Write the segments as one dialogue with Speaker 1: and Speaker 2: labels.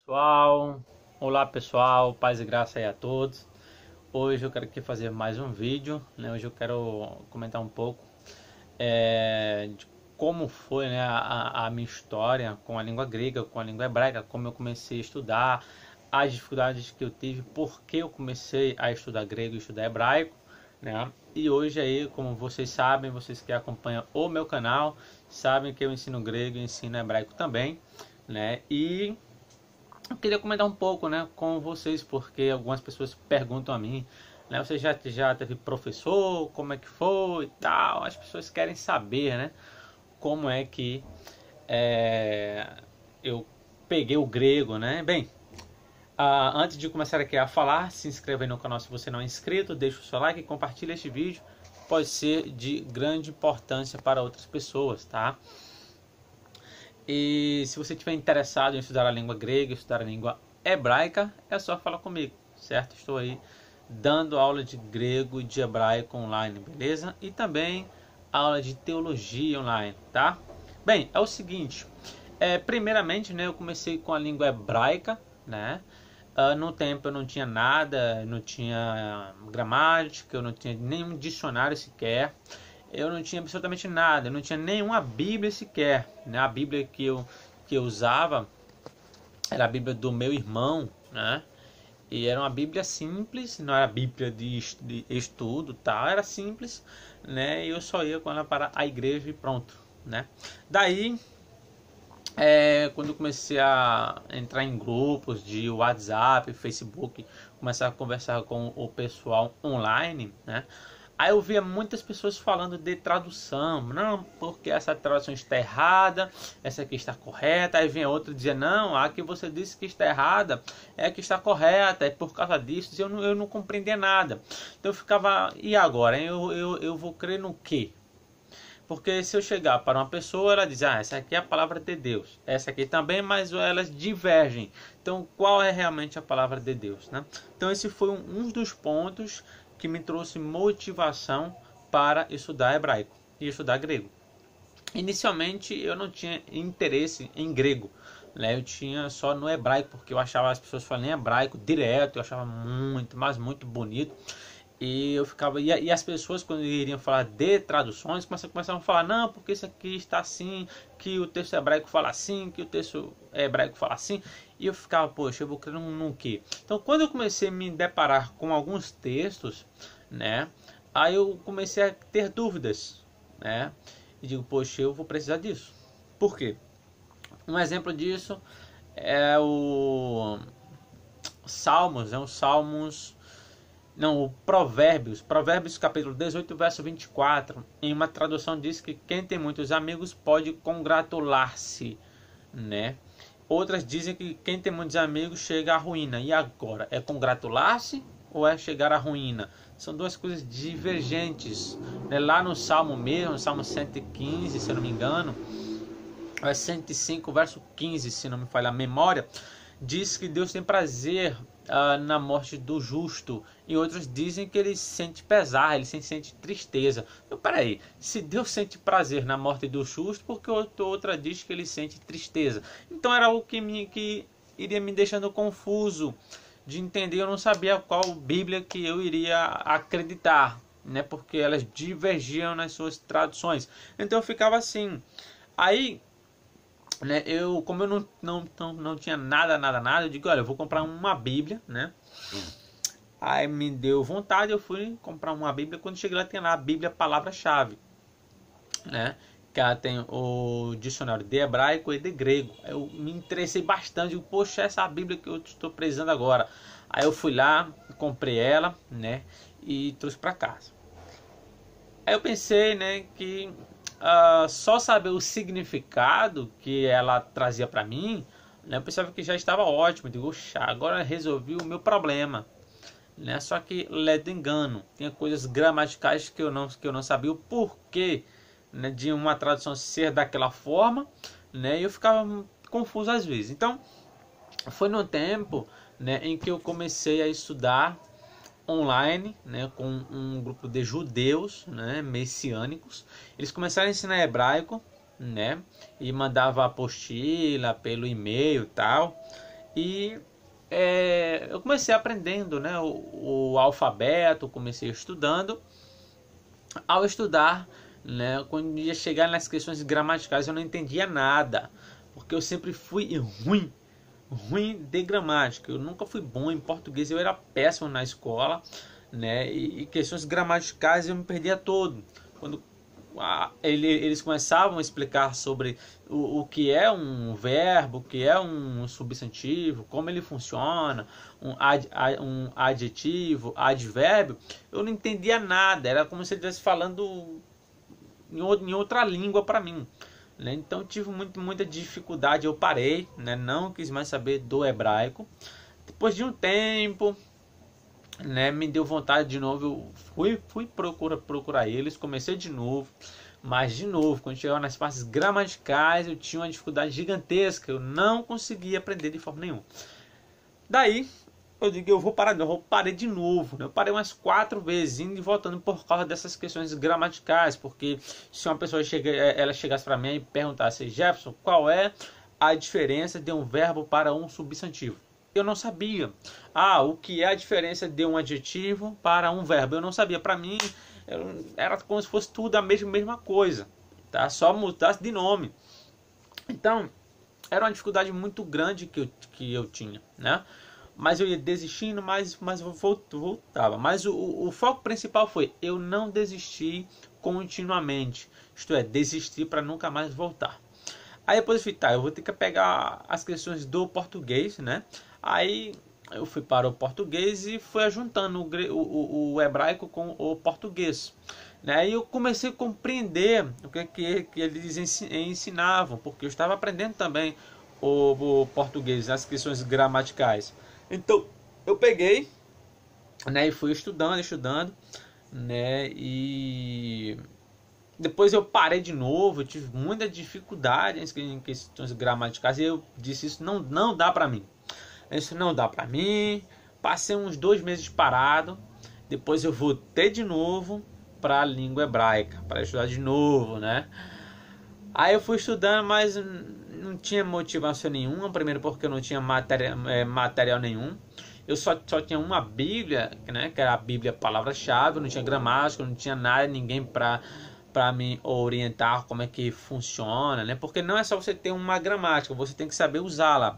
Speaker 1: Pessoal, olá pessoal, paz e graça aí a todos. Hoje eu quero aqui fazer mais um vídeo, né? Hoje eu quero comentar um pouco de como foi, né, a minha história com a língua grega, com a língua hebraica, como eu comecei a estudar, as dificuldades que eu tive, por que eu comecei a estudar grego e estudar hebraico, né? E hoje aí, como vocês sabem, vocês que acompanham o meu canal, sabem que eu ensino grego e ensino hebraico também, né? E eu queria comentar um pouco, né, com vocês, porque algumas pessoas perguntam a mim, né, você já teve professor, como é que foi e tal, as pessoas querem saber, né, como é que é, eu peguei o grego, né. Bem, antes de começar aqui a falar, se inscreva aí no canal se você não é inscrito, deixa o seu like e compartilha este vídeo, pode ser de grande importância para outras pessoas, tá? E se você estiver interessado em estudar a língua grega, estudar a língua hebraica, é só falar comigo, certo? Estou aí dando aula de grego e de hebraico online, beleza? E também aula de teologia online, tá? Bem, é o seguinte, primeiramente, né, eu comecei com a língua hebraica, né? No tempo eu não tinha nada, não tinha gramática, eu não tinha nenhum dicionário sequer, eu não tinha absolutamente nada, eu não tinha nenhuma Bíblia sequer, né? A Bíblia que eu usava era a Bíblia do meu irmão, né? E era uma Bíblia simples, não era Bíblia de estudo, tal, era simples, né? E eu só ia com ela para a igreja e pronto, né? Daí, quando eu comecei a entrar em grupos de WhatsApp, Facebook, começar a conversar com o pessoal online, né? Aí eu via muitas pessoas falando de tradução, não, porque essa tradução está errada, essa aqui está correta. Aí vinha outra dizer, não, a que você disse que está errada é a que está correta, é por causa disso. Eu não compreendia nada. Então eu ficava, e agora? Eu vou crer no quê? Porque se eu chegar para uma pessoa, ela diz, essa aqui é a palavra de Deus. Essa aqui também, mas elas divergem. Então, qual é realmente a palavra de Deus, né? Então, esse foi um dos pontos que me trouxe motivação para estudar hebraico e estudar grego. Inicialmente, eu não tinha interesse em grego, né? Eu tinha só no hebraico, porque eu achava as pessoas falando em hebraico direto, eu achava muito, mas muito bonito. E eu ficava. E as pessoas, quando iriam falar de traduções, começavam a falar: não, porque isso aqui está assim, que o texto hebraico fala assim, que o texto hebraico fala assim. E eu ficava, poxa, eu vou crer num quê? Então, quando eu comecei a me deparar com alguns textos, né, aí eu comecei a ter dúvidas, né, e digo, poxa, eu vou precisar disso. Por quê? Um exemplo disso é o Salmos, né, os Salmos. Não, o Provérbios capítulo 18, verso 24. Em uma tradução diz que quem tem muitos amigos pode congratular-se, né? Outras dizem que quem tem muitos amigos chega à ruína. E agora, é congratular-se ou é chegar à ruína? São duas coisas divergentes, né? Lá no Salmo mesmo, no Salmo 115, se eu não me engano, é 105, verso 15, se não me falha a memória, diz que Deus tem prazer na morte do justo, e outros dizem que ele sente pesar, ele sente tristeza. Então, peraí, se Deus sente prazer na morte do justo, porque outra diz que ele sente tristeza? Então era algo que iria me deixando confuso de entender. Eu não sabia qual Bíblia que eu iria acreditar, né? Porque elas divergiam nas suas traduções. Então eu ficava assim. Aí, né, como eu não tinha nada, eu digo, olha, eu vou comprar uma Bíblia, né? Aí me deu vontade, eu fui comprar uma Bíblia. Quando cheguei lá, tem lá a Bíblia palavra-chave, né? Que ela tem o dicionário de hebraico e de grego. Eu me interessei bastante, digo, poxa, essa é a Bíblia que eu estou precisando agora. Aí eu fui lá, comprei ela, né? E trouxe para casa. Aí eu pensei, né, que só saber o significado que ela trazia para mim, né, eu pensava que já estava ótimo. Eu digo, agora resolvi o meu problema, né? Só que ledo engano, tinha coisas gramaticais que eu não sabia o porquê, né, de uma tradução ser daquela forma, né? E eu ficava confuso às vezes. Então foi no tempo, né, em que eu comecei a estudar online, né, com um grupo de judeus, né, messiânicos. Eles começaram a ensinar hebraico, né, e mandava apostila pelo e-mail e tal. E eu comecei aprendendo, né, o alfabeto, comecei estudando. Ao estudar, né, quando ia chegar nas questões gramaticais eu não entendia nada, porque eu sempre fui ruim de gramática. Eu nunca fui bom em português, eu era péssimo na escola, né? E questões gramaticais eu me perdia todo. Quando eles começavam a explicar sobre o que é um verbo, o que é um substantivo, como ele funciona, um adjetivo, advérbio, eu não entendia nada. Era como se ele estivesse falando em outra língua para mim, né? Então tive muita dificuldade, eu parei, né? Não quis mais saber do hebraico. Depois de um tempo, né, me deu vontade de novo, eu fui procurar eles, comecei de novo, mas de novo, quando chegava nas partes gramaticais, eu tinha uma dificuldade gigantesca, eu não conseguia aprender de forma nenhuma. Daí, eu digo, eu vou parar, eu parei de novo, né? Eu parei umas 4 vezes, indo e voltando por causa dessas questões gramaticais, porque se uma pessoa ela chegasse para mim e perguntasse, Jefferson, qual é a diferença de um verbo para um substantivo? Eu não sabia. O que é a diferença de um adjetivo para um verbo? Eu não sabia. Para mim, era como se fosse tudo a mesma coisa, tá? Só mudasse de nome. Então, era uma dificuldade muito grande que eu tinha, né? Mas eu ia desistindo, mas eu voltava. Mas o foco principal foi eu não desistir continuamente. Isto é, desistir para nunca mais voltar. Aí depois eu falei, tá, eu vou ter que pegar as questões do português, né? Aí eu fui para o português e fui juntando o hebraico com o português, né? Aí eu comecei a compreender o que eles ensinavam, porque eu estava aprendendo também o português, as questões gramaticais. Então eu peguei, né, e fui estudando, né? E depois eu parei de novo, eu tive muita dificuldade em questões gramaticais e eu disse, isso não dá para mim. Isso não dá para mim. Passei uns 2 meses parado. Depois eu voltei de novo para a língua hebraica, para estudar de novo, né? Aí eu fui estudando, mas não tinha motivação nenhuma. Primeiro porque eu não tinha material nenhum. Eu só tinha uma Bíblia, né? Que era a Bíblia palavra-chave. Não tinha gramática, não tinha nada, ninguém para me orientar como é que funciona, né? Porque não é só você ter uma gramática, você tem que saber usá-la,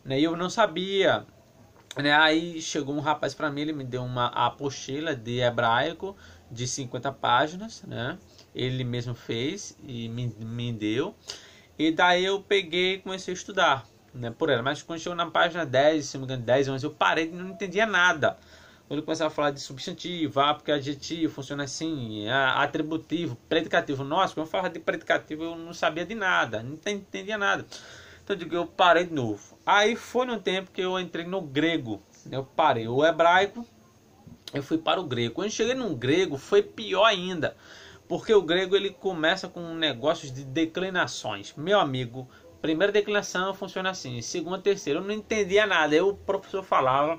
Speaker 1: né? E eu não sabia, né? Aí chegou um rapaz para mim, ele me deu uma apostila de hebraico de 50 páginas, né? Ele mesmo fez e me deu. E daí eu peguei e comecei a estudar, né, por ela. Mas quando chegou na página 10, se não me engano, 10, 11, eu parei e não entendia nada. Quando eu começava a falar de substantivo, porque adjetivo funciona assim, atributivo, predicativo. Nossa, quando eu falava de predicativo eu não sabia de nada, não entendia nada. Então eu parei de novo. Aí foi no tempo que eu entrei no grego. Eu parei o hebraico, eu fui para o grego. Quando eu cheguei no grego foi pior ainda, porque o grego ele começa com negócios de declinações. Meu amigo, primeira declinação funciona assim, segunda, terceira, eu não entendia nada. Aí o professor falava,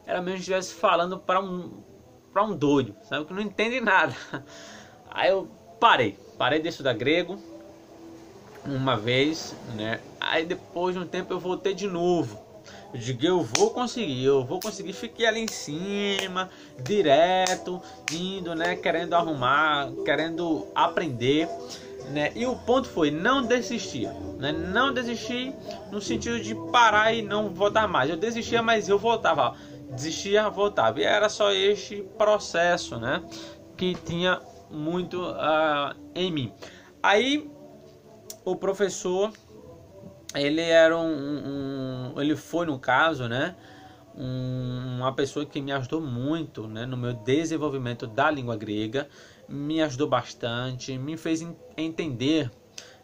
Speaker 1: era mesmo se estivesse falando para um doido, sabe, que não entende nada. Aí eu parei de estudar grego uma vez, né? Aí depois de um tempo eu voltei de novo. Eu digo, eu vou conseguir. Fiquei ali em cima, direto, indo, né? Querendo arrumar, querendo aprender, né? E o ponto foi não desistir, né? Não desistir no sentido de parar e não voltar mais. Eu desistia, mas eu voltava. Desistia, voltava. E era só este processo, né? Que tinha muito em mim. Aí o professor, ele era ele foi, no caso, né, uma pessoa que me ajudou muito, né, no meu desenvolvimento da língua grega, me ajudou bastante, me fez entender,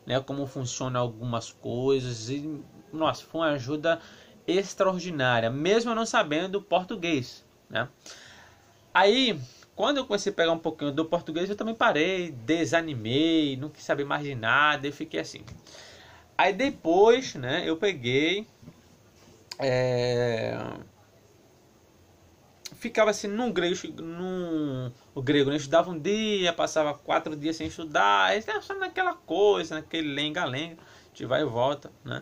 Speaker 1: né, como funcionam algumas coisas e, nossa, foi uma ajuda extraordinária, mesmo eu não sabendo português, né. Aí, quando eu comecei a pegar um pouquinho do português, eu também parei, desanimei, não quis saber mais de nada e fiquei assim. Aí depois, né, eu peguei, ficava assim no grego, né, estudava um dia, passava 4 dias sem estudar, aí estava só naquela coisa, naquele lenga-lenga, a gente vai e volta, né.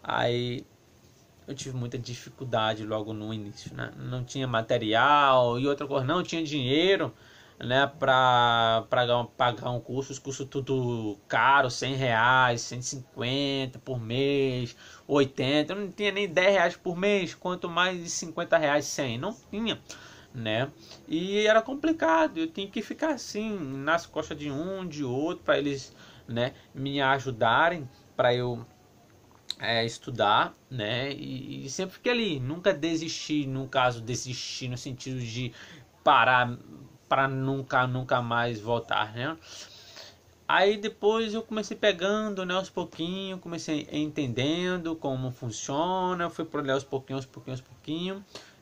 Speaker 1: Aí eu tive muita dificuldade logo no início, né? Não tinha material e outra coisa, não tinha dinheiro, né, para pagar um curso, os cursos tudo caro, R$ 100, 150 por mês, 80, eu não tinha nem R$ 10 por mês, quanto mais de R$ 50, 100, não tinha, né? E era complicado, eu tinha que ficar assim, nas costas de um, de outro, para eles, né, me ajudarem, para eu estudar, né? E sempre fiquei ali, nunca desisti, no caso, desistir no sentido de parar para nunca mais voltar, né? Aí depois eu comecei pegando, né, aos pouquinhos, comecei entendendo como funciona, fui por ali aos pouquinhos,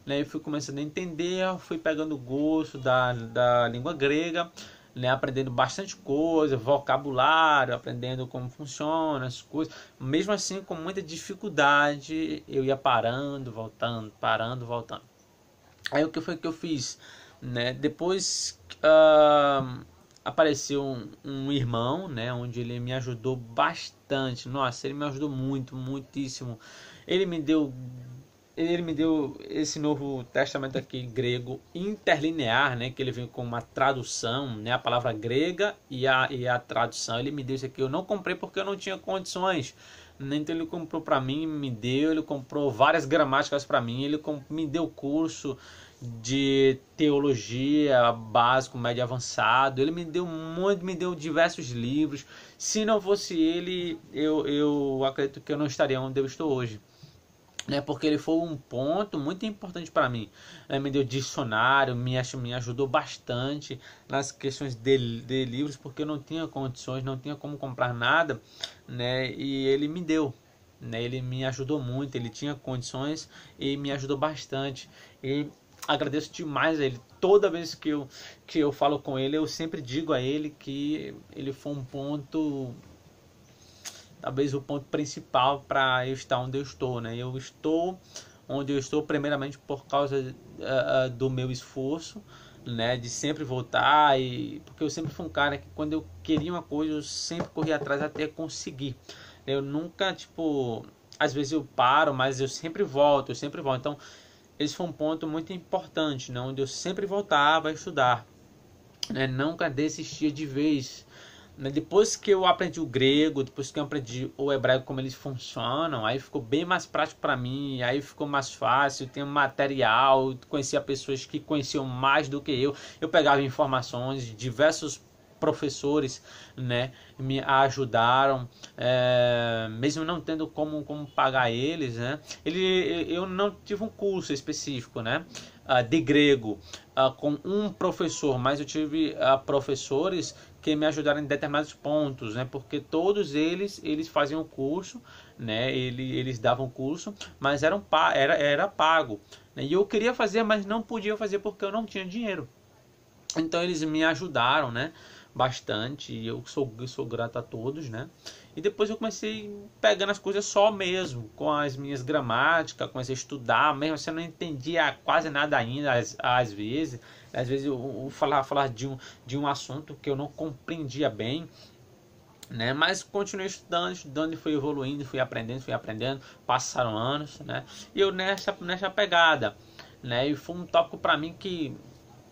Speaker 1: né, e fui começando a entender, fui pegando o gosto da língua grega, né, aprendendo bastante coisa, vocabulário, aprendendo como funciona as coisas. Mesmo assim, com muita dificuldade, eu ia parando, voltando, parando, voltando. Aí o que foi que eu fiz, né? Depois apareceu um irmão, né, onde ele me ajudou bastante. Nossa, ele me ajudou muito, muitíssimo. Ele me deu esse Novo Testamento aqui grego interlinear, né, que ele vem com uma tradução, né, a palavra grega e a tradução. Ele me deu isso aqui, eu não comprei porque eu não tinha condições. Então ele comprou para mim, me deu, ele comprou várias gramáticas para mim, ele me deu curso de teologia básico, médio avançado. Ele me deu muito, me deu diversos livros. Se não fosse ele, eu acredito que eu não estaria onde eu estou hoje, né, porque ele foi um ponto muito importante para mim. Me deu dicionário, me ajudou bastante nas questões de livros, porque eu não tinha condições, não tinha como comprar nada, né, e ele me deu, né, ele me ajudou muito, ele tinha condições e me ajudou bastante. E agradeço demais a ele. Toda vez que eu falo com ele, eu sempre digo a ele que ele foi um ponto, talvez o ponto principal para eu estar onde eu estou, né? Eu estou onde eu estou primeiramente por causa do meu esforço, né? De sempre voltar, e porque eu sempre fui um cara que quando eu queria uma coisa eu sempre corria atrás até conseguir. Eu nunca, tipo, às vezes eu paro, mas eu sempre volto, Então esse foi um ponto muito importante, né? Onde eu sempre voltava a estudar, né? Nunca desistia de vez. Depois que eu aprendi o grego, depois que eu aprendi o hebraico, como eles funcionam, aí ficou bem mais prático para mim, aí ficou mais fácil, tenho material, conhecia pessoas que conheciam mais do que eu pegava informações de diversos professores, né, me ajudaram, mesmo não tendo como pagar eles, né, eu não tive um curso específico, né, de grego, com um professor, mas eu tive professores que me ajudaram em determinados pontos, né, porque todos eles faziam o curso, né, eles davam curso, mas era pago, né, e eu queria fazer, mas não podia fazer porque eu não tinha dinheiro. Então eles me ajudaram, né, bastante, e eu sou grato a todos, né. E depois eu comecei pegando as coisas só mesmo, com as minhas gramáticas, comecei a estudar, mesmo assim eu não entendia quase nada ainda, às vezes eu falar de um assunto que eu não compreendia bem, né, mas continuei estudando e fui evoluindo, fui aprendendo, passaram anos, né, e eu nessa pegada, né, e foi um tópico para mim que,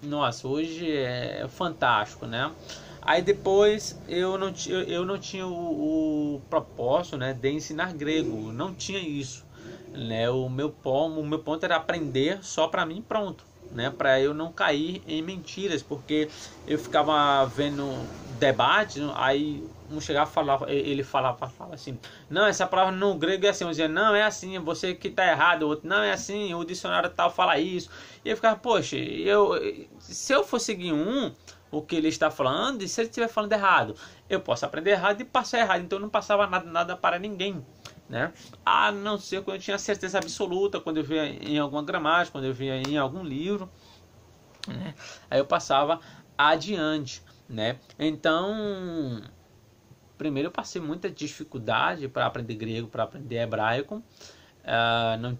Speaker 1: nossa, hoje é fantástico, né. Aí depois eu não tinha o propósito, né, de ensinar grego, não tinha isso, né. O meu ponto era aprender só para mim, pronto, né, para eu não cair em mentiras, porque eu ficava vendo debate, aí um chegava ele falava assim, não, essa palavra no grego é assim, eu dizia, não, é assim, você que tá errado, o outro, não, é assim, o dicionário tal fala isso, e eu ficava, poxa, se eu for seguir o que ele está falando, e se ele estiver falando errado, eu posso aprender errado e passar errado, então eu não passava nada para ninguém, né? A não ser quando eu tinha certeza absoluta, quando eu via em alguma gramática, quando eu via em algum livro, né? Aí eu passava adiante, né? Então, primeiro eu passei muita dificuldade para aprender grego, para aprender hebraico,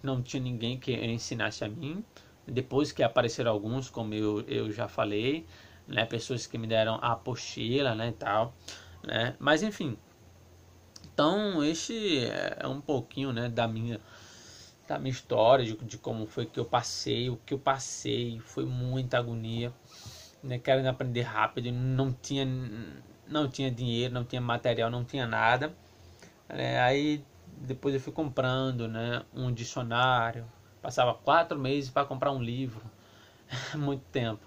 Speaker 1: não tinha ninguém que ensinasse a mim. Depois que apareceram alguns, como eu já falei, né, pessoas que me deram a apostila, né, e tal, né, mas enfim. Então este é um pouquinho, né, da minha da minha história, de como foi que eu passei, o que eu passei, foi muita agonia, né? Querendo aprender rápido, não tinha dinheiro, não tinha material, não tinha nada, né? Aí depois eu fui comprando, né, um dicionário, passava 4 meses para comprar um livro, muito tempo,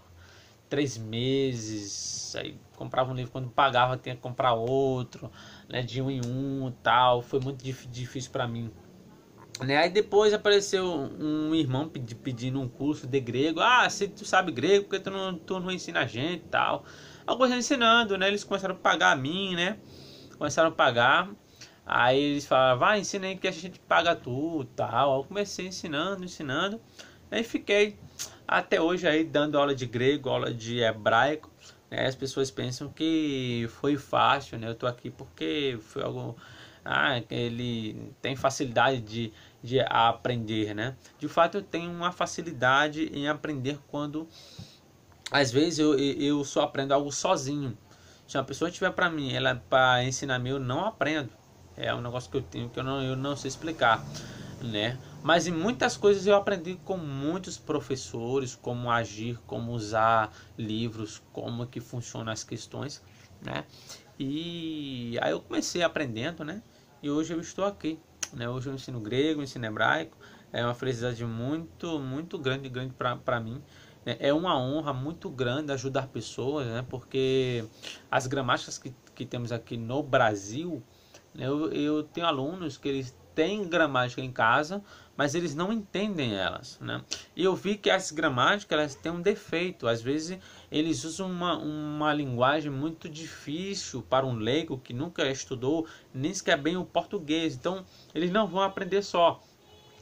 Speaker 1: 3 meses, aí comprava um livro, quando pagava tinha que comprar outro, né, de um em um, tal, foi muito difícil para mim. Né? Aí depois apareceu um irmão pedindo um curso de grego. Ah, se tu sabe grego, porque tu não ensina a gente e tal. Alguns ensinando, né? Eles começaram a pagar a mim, né? Começaram a pagar. Aí eles falaram, vai, ensina aí que a gente paga tudo tal. Eu comecei ensinando. Aí fiquei até hoje aí dando aula de grego, aula de hebraico. Né? As pessoas pensam que foi fácil, né? Eu tô aqui porque foi algo... Ah, ele tem facilidade de aprender, né? De fato, eu tenho uma facilidade em aprender quando, às vezes, eu só aprendo algo sozinho. Se uma pessoa tiver para mim, ela para ensinar-me, eu não aprendo. É um negócio que eu tenho que eu não sei explicar, né? Mas em muitas coisas eu aprendi com muitos professores, como agir, como usar livros, como que funcionam as questões, né? E aí eu comecei aprendendo, né? E hoje eu estou aqui, né? Hoje eu ensino grego, ensino hebraico. É uma felicidade muito grande para mim. É uma honra muito grande ajudar pessoas, né? Porque as gramáticas que temos aqui no Brasil, né? Eu tenho alunos que eles têm gramática em casa, mas eles não entendem elas, né? E eu vi que as gramáticas elas têm um defeito. Às vezes eles usam uma linguagem muito difícil para um leigo que nunca estudou nem sequer bem o português. Então eles não vão aprender só,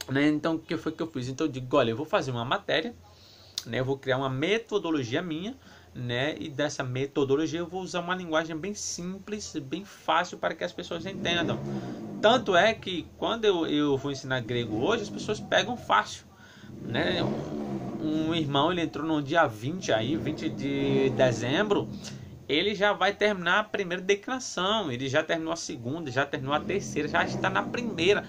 Speaker 1: né? Então o que foi que eu fiz? Então eu digo, olha, eu vou fazer uma matéria, né? Eu vou criar uma metodologia minha, né? E dessa metodologia eu vou usar uma linguagem bem simples, bem fácil para que as pessoas entendam. Tanto é que quando eu vou ensinar grego hoje, as pessoas pegam fácil, né? Um irmão, ele entrou no dia 20 aí, 20 de dezembro, ele já vai terminar a primeira declinação, ele já terminou a segunda, já terminou a terceira, já está na primeira.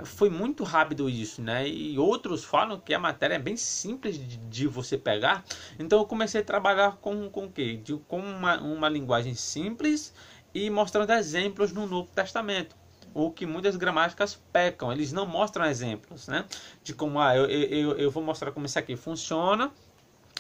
Speaker 1: Foi muito rápido isso, né? E outros falam que a matéria é bem simples de você pegar. Então eu comecei a trabalhar com o quê? Com uma linguagem simples e mostrando exemplos no Novo Testamento. O que muitas gramáticas pecam, eles não mostram exemplos, né? De como, eu vou mostrar como isso aqui funciona,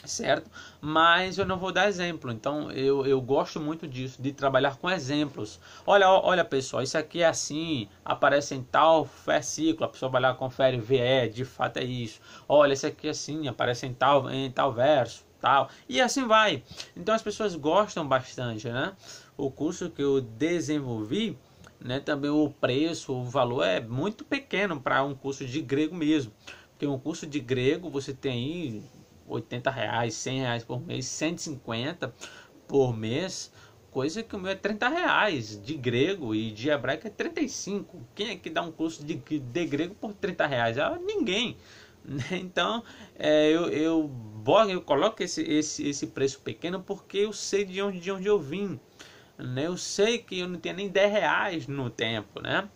Speaker 1: certo? Mas eu não vou dar exemplo. Então eu gosto muito disso, de trabalhar com exemplos. Olha pessoal, isso aqui é assim, aparece em tal versículo, a pessoa vai lá, confere, vê, de fato é isso. Olha, isso aqui é assim, aparece em tal verso, tal. E assim vai. Então as pessoas gostam bastante, né? O curso que eu desenvolvi, né, também o preço, o valor é muito pequeno para um curso de grego mesmo. Porque um curso de grego você tem aí R$ 80, R$ 100 por mês, 150 por mês, coisa que o meu é R$ 30 de grego e de hebraico é 35. Quem é que dá um curso de grego por R$ 30? Ah, ninguém. Então eu coloco esse preço pequeno porque eu sei de onde eu vim, né? Eu sei que eu não tinha nem R$ 10 no tempo, né?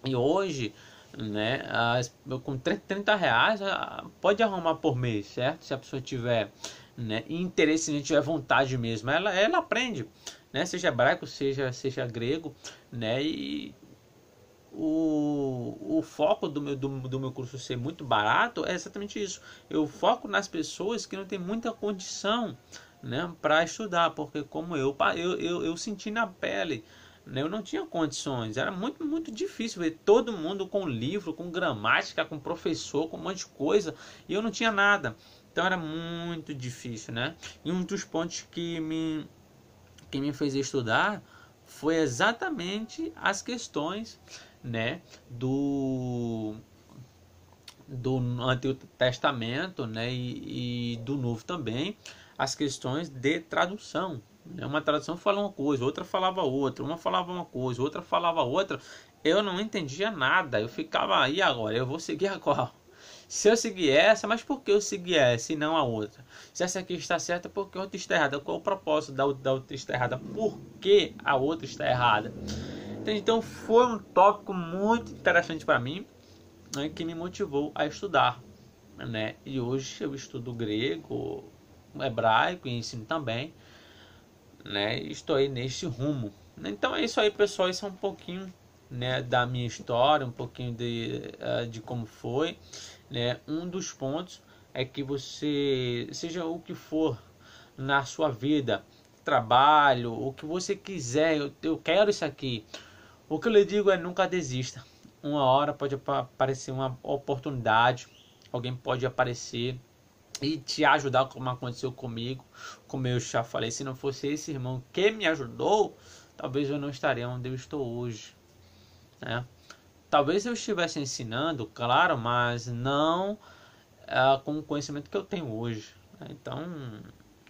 Speaker 1: E hoje, né, com R$ 30 pode arrumar por mês, certo? Se a pessoa tiver, né, interesse, se tiver vontade mesmo, ela aprende, né? Seja hebraico, seja grego, né? E o foco do meu curso ser muito barato é exatamente isso. Eu foco nas pessoas que não têm muita condição, né, para estudar, porque como eu senti na pele, né, eu não tinha condições, era muito difícil ver todo mundo com livro, com gramática, com professor, com um monte de coisa, e eu não tinha nada. Então era muito difícil, né? E um dos pontos que me fez estudar foi exatamente as questões, né, do Antigo Testamento, né, e do Novo também, as questões de tradução, né? Uma tradução fala uma coisa, outra falava outra, uma falava uma coisa, outra falava outra, eu não entendia nada, eu ficava aí, agora eu vou seguir a qual? Se eu seguir essa, mas por que eu segui essa e não a outra? Se essa aqui está certa, por que a outra está errada? Qual o propósito da outra está errada? Por que a outra está errada? Então foi um tópico muito interessante para mim, né, que me motivou a estudar, né? E hoje eu estudo grego, hebraico e ensino também, né? E estou aí neste rumo. Então é isso aí, pessoal. Isso é um pouquinho, né, da minha história, um pouquinho de como foi, né? Um dos pontos é que você, seja o que for na sua vida, trabalho, o que você quiser, eu quero isso aqui. O que eu lhe digo é nunca desista. Uma hora pode aparecer uma oportunidade, alguém pode aparecer e te ajudar, como aconteceu comigo. Como eu já falei, se não fosse esse irmão que me ajudou, talvez eu não estaria onde eu estou hoje, né? Talvez eu estivesse ensinando, claro, mas não com o conhecimento que eu tenho hoje, né? Então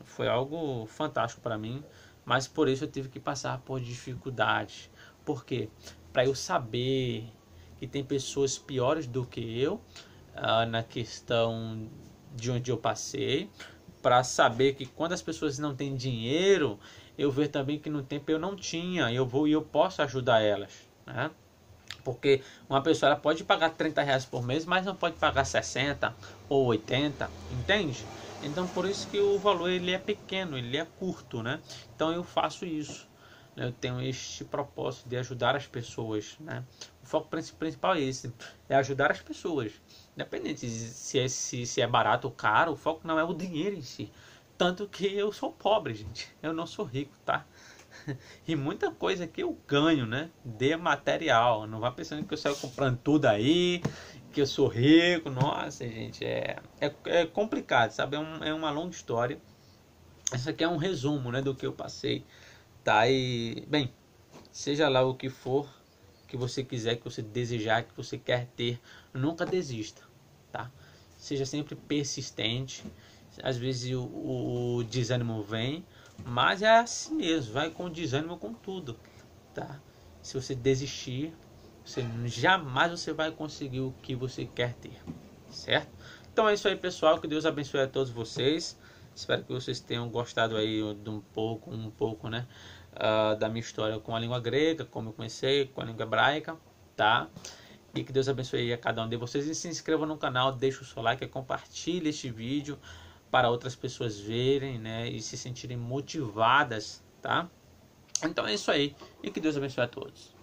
Speaker 1: foi algo fantástico para mim, mas por isso eu tive que passar por dificuldades. Por quê? Para eu saber que tem pessoas piores do que eu na questão de onde eu passei, para saber que quando as pessoas não têm dinheiro, eu ver também que no tempo eu não tinha, eu posso ajudar elas, né? Porque uma pessoa ela pode pagar R$ 30 por mês, mas não pode pagar 60 ou 80, entende? Então por isso que o valor ele é pequeno, ele é curto, né? Então eu faço isso, né? Eu tenho este propósito de ajudar as pessoas, né? O foco principal é esse, é ajudar as pessoas. Independente se é barato ou caro, o foco não é o dinheiro em si. Tanto que eu sou pobre, gente. Eu não sou rico, tá? E muita coisa que eu ganho, né? De material. Não vá pensando que eu saio comprando tudo aí, que eu sou rico. Nossa, gente, é complicado, sabe? É uma longa história. Essa aqui é um resumo, né, do que eu passei, tá? E, bem, seja lá o que for que você quiser, que você desejar, que você quer ter, nunca desista, tá? Seja sempre persistente. Às vezes o desânimo vem, mas é assim mesmo, vai com desânimo com tudo, tá? Se você desistir, jamais você vai conseguir o que você quer ter, certo? Então é isso aí, pessoal, que Deus abençoe a todos vocês. Espero que vocês tenham gostado aí de um pouco, né, da minha história com a língua grega, como eu comecei, com a língua hebraica, tá? E que Deus abençoe a cada um de vocês. E se inscreva no canal, deixe o seu like e compartilhe este vídeo para outras pessoas verem, né, e se sentirem motivadas, tá? Então é isso aí. E que Deus abençoe a todos.